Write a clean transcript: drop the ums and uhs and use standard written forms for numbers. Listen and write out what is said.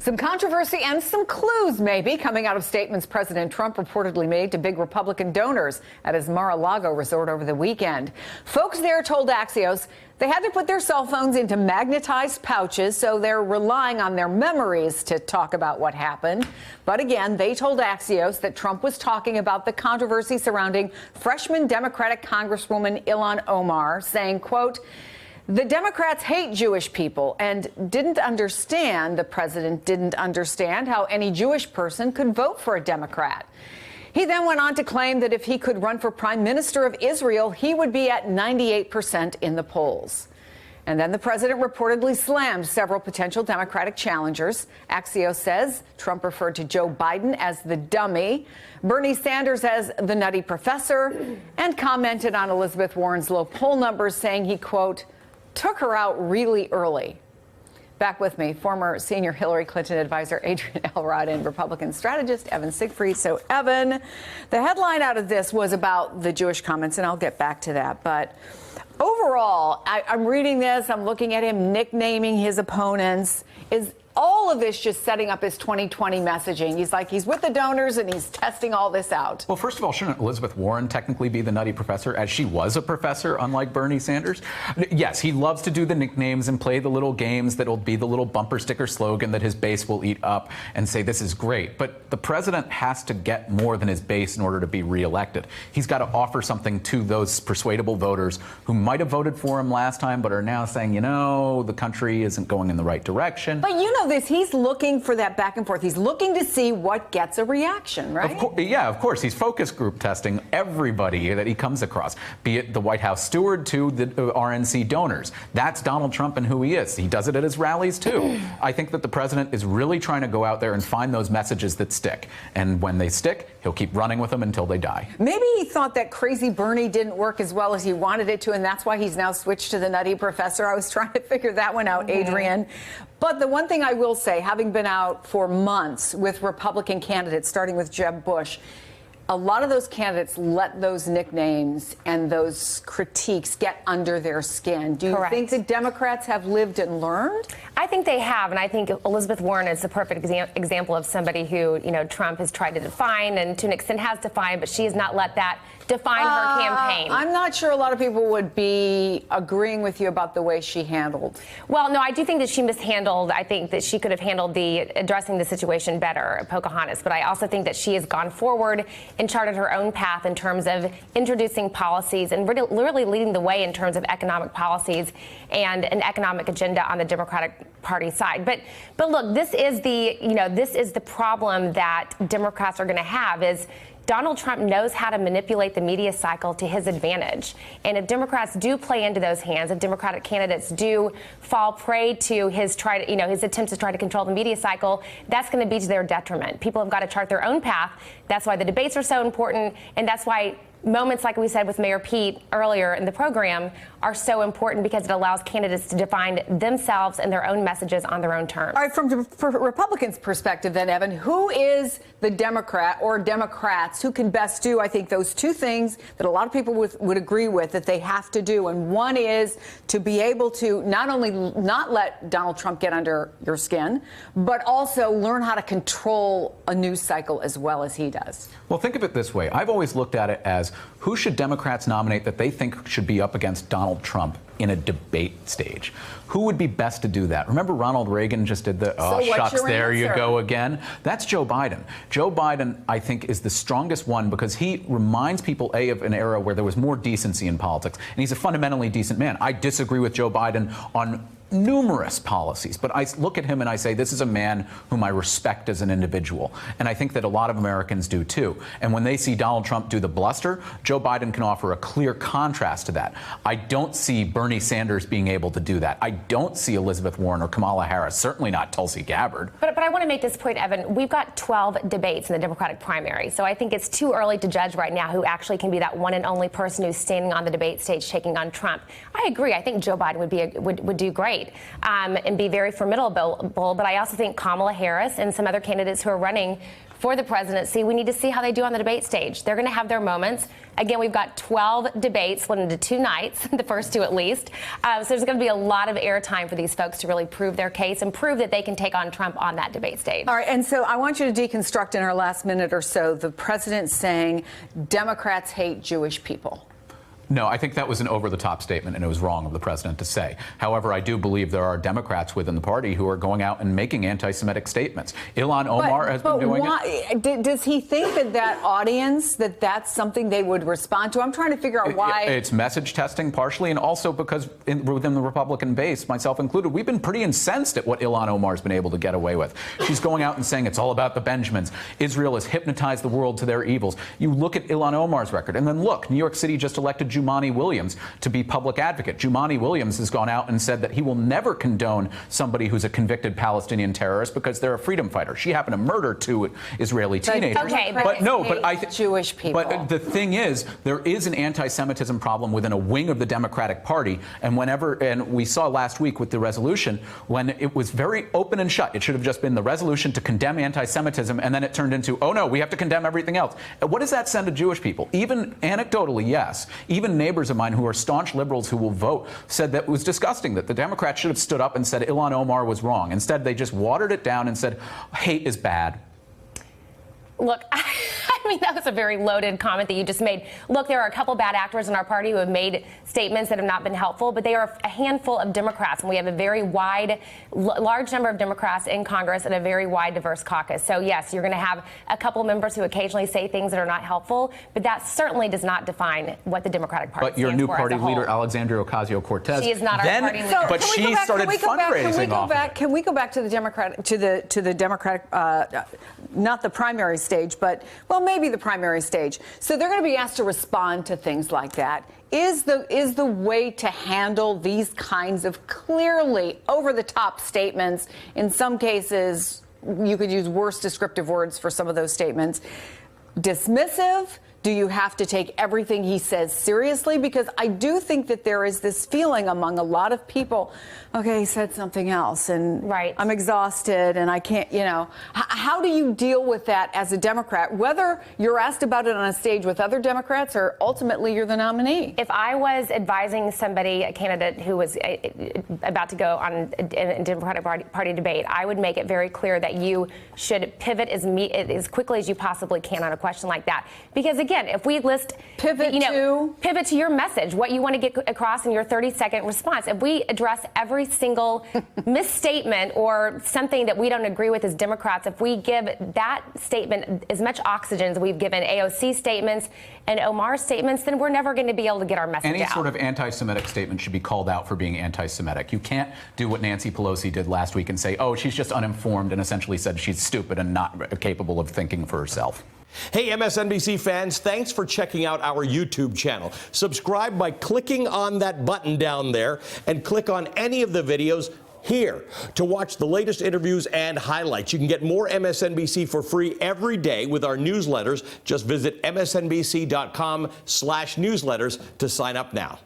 Some controversy and some clues, maybe, coming out of statements President Trump reportedly made to big Republican donors at his Mar-a-Lago resort over the weekend. Folks there told Axios they had to put their cell phones into magnetized pouches, so they're relying on their memories to talk about what happened. But again, they told Axios that Trump was talking about the controversy surrounding freshman Democratic Congresswoman Ilhan Omar, saying, quote, "The Democrats hate Jewish people," and the president didn't understand how any Jewish person could vote for a Democrat. He then went on to claim that if he could run for prime minister of Israel, he would be at 98% in the polls. And then the president reportedly slammed several potential Democratic challengers. Axios says Trump referred to Joe Biden as the dummy, Bernie Sanders as the nutty professor, and commented on Elizabeth Warren's low poll numbers, saying he, quote, "took her out really early." Back with me, former senior Hillary Clinton advisor Adrian Elrod and Republican strategist Evan Siegfried. So, Evan, the headline out of this was about the Jewish comments, and I'll get back to that. But overall, I'm reading this, I'm looking at him nicknaming his opponents. Is all of this just setting up his 2020 messaging? He's with the donors and he's testing all this out. Well, first of all, shouldn't Elizabeth Warren technically be the nutty professor, as she was a professor, unlike Bernie Sanders? Yes, he loves to do the nicknames and play the little games that'll be the little bumper sticker slogan that his base will eat up and say this is great. But the president has to get more than his base in order to be reelected. He's got to offer something to those persuadable voters who might have voted for him last time but are now saying, you know, the country isn't going in the right direction. But you know this, he's looking for that back and forth. He's looking to see what gets a reaction, right? Of course. He's focus group testing everybody that he comes across, be it the White House steward to the RNC donors. That's Donald Trump and who he is. He does it at his rallies, too. I think that the president is really trying to go out there and find those messages that stick. And when they stick, he'll keep running with them until they die. Maybe he thought that crazy Bernie didn't work as well as he wanted it to, and that's why he's now switched to the nutty professor. I was trying to figure that one out, Adrian. But the one thing I will say, having been out for months with Republican candidates, starting with Jeb Bush, a lot of those candidates let those nicknames and those critiques get under their skin. Do you think the Democrats have lived and learned? I think they have, and I think Elizabeth Warren is the perfect example of somebody who, you know, Trump has tried to define and to an extent has defined, but she has not let that define her campaign. I'm not sure a lot of people would be agreeing with you about the way she handled. Well, no, I do think that she mishandled. I think that she could have handled addressing the situation better, Pocahontas. But I also think that she has gone forward and charted her own path in terms of introducing policies and literally leading the way in terms of economic policies and an economic agenda on the Democratic Party side. But look, this is the problem that Democrats are going to have is Donald Trump knows how to manipulate the media cycle to his advantage. And if Democrats do play into those hands, if Democratic candidates do fall prey to his attempts to try to control the media cycle, that's going to be to their detriment. People have got to chart their own path. That's why the debates are so important. And that's why moments like we said with Mayor Pete earlier in the program are so important, because it allows candidates to define themselves and their own messages on their own terms. All right, from Republicans' perspective then, Evan, who is the Democrat or Democrats who can best do, I think, those two things that a lot of people would agree with that they have to do? And one is to be able to not only not let Donald Trump get under your skin, but also learn how to control a news cycle as well as he does. Well, think of it this way. I've always looked at it as who should Democrats nominate that they think should be up against Donald Trump in a debate stage? Who would be best to do that? Remember Ronald Reagan just did the, oh, shucks, there you go again? That's Joe Biden. Joe Biden, I think, is the strongest one because he reminds people, A, of an era where there was more decency in politics. And he's a fundamentally decent man. I disagree with Joe Biden on numerous policies, but I look at him and I say, this is a man whom I respect as an individual. And I think that a lot of Americans do too. And when they see Donald Trump do the bluster, Joe Biden can offer a clear contrast to that. I don't see Bernie Sanders being able to do that. I don't see Elizabeth Warren or Kamala Harris, certainly not Tulsi Gabbard. But I want to make this point, Evan. We've got 12 debates in the Democratic primary. So I think it's too early to judge right now who actually can be that one and only person who's standing on the debate stage taking on Trump. I agree. I think Joe Biden would do great. And be very formidable. But I also think Kamala Harris and some other candidates who are running for the presidency. We need to see how they do on the debate stage. They're going to have their moments. Again, we've got 12 debates split into 2 nights, the first 2 at least. So there's going to be a lot of airtime for these folks to really prove their case and prove that they can take on Trump on that debate stage. All right, and so I want you to deconstruct in our last minute or so the president saying Democrats hate Jewish people. No, I think that was an over-the-top statement, and it was wrong of the president to say. However, I do believe there are Democrats within the party who are going out and making anti-Semitic statements. Ilhan Omar has been doing it. Does he think that audience, that's something they would respond to? I'm trying to figure out why. It's message testing partially, and also because within the Republican base, myself included, we've been pretty incensed at what Ilhan Omar's been able to get away with. She's going out and saying it's all about the Benjamins. Israel has hypnotized the world to their evils. You look at Ilhan Omar's record, and then look, New York City just elected Jumaane Williams to be public advocate. Jumaane Williams has gone out and said that he will never condone somebody who's a convicted Palestinian terrorist because they're a freedom fighter. She happened to murder 2 Israeli teenagers. Okay, but I think Jewish people. But the thing is, there is an anti-Semitism problem within a wing of the Democratic Party, and we saw last week with the resolution when it was very open and shut. It should have just been the resolution to condemn anti-Semitism, and then it turned into, oh no, we have to condemn everything else. What does that send to Jewish people? Even anecdotally, yes. Even neighbors of mine who are staunch liberals who will vote said that it was disgusting, that the Democrats should have stood up and said Ilhan Omar was wrong. Instead, they just watered it down and said hate is bad. Look, I mean, that was a very loaded comment that you just made. Look, there are a couple bad actors in our party who have made statements that have not been helpful, but they are a handful of Democrats, and we have a very large number of Democrats in Congress and a very wide, diverse caucus. So, yes, you're going to have a couple members who occasionally say things that are not helpful, but that certainly does not define what the Democratic Party stands for. But your new party as a whole. leader, Alexandria Ocasio-Cortez, she is not our party leader. But she started fundraising off of it. Can we go back to the Democratic, not the primary stage, but, well, maybe the primary stage. So they're going to be asked to respond to things like that. Is the way to handle these kinds of clearly over-the-top statements, in some cases, you could use worse descriptive words for some of those statements, dismissive? Do you have to take everything he says seriously? Because I do think that there is this feeling among a lot of people, okay, he said something else, and right. I'm exhausted, and I can't, How do you deal with that as a Democrat, whether you're asked about it on a stage with other Democrats or ultimately you're the nominee? If I was advising somebody, a candidate who was about to go on a Democratic Party debate, I would make it very clear that you should pivot as quickly as you possibly can on a question like that. Because, again, if we list pivot to your message, what you want to get across in your 30-second response. If we address every single misstatement or something that we don't agree with as Democrats, if we give that statement as much oxygen as we've given AOC statements and Omar statements, then we're never going to be able to get our message out. Any sort of anti-Semitic statement should be called out for being anti-Semitic. You can't do what Nancy Pelosi did last week and say, oh, she's just uninformed, and essentially said she's stupid and not capable of thinking for herself. Hey, MSNBC fans, thanks for checking out our YouTube channel. Subscribe by clicking on that button down there and click on any of the videos here to watch the latest interviews and highlights. You can get more MSNBC for free every day with our newsletters. Just visit msnbc.com/newsletters to sign up now.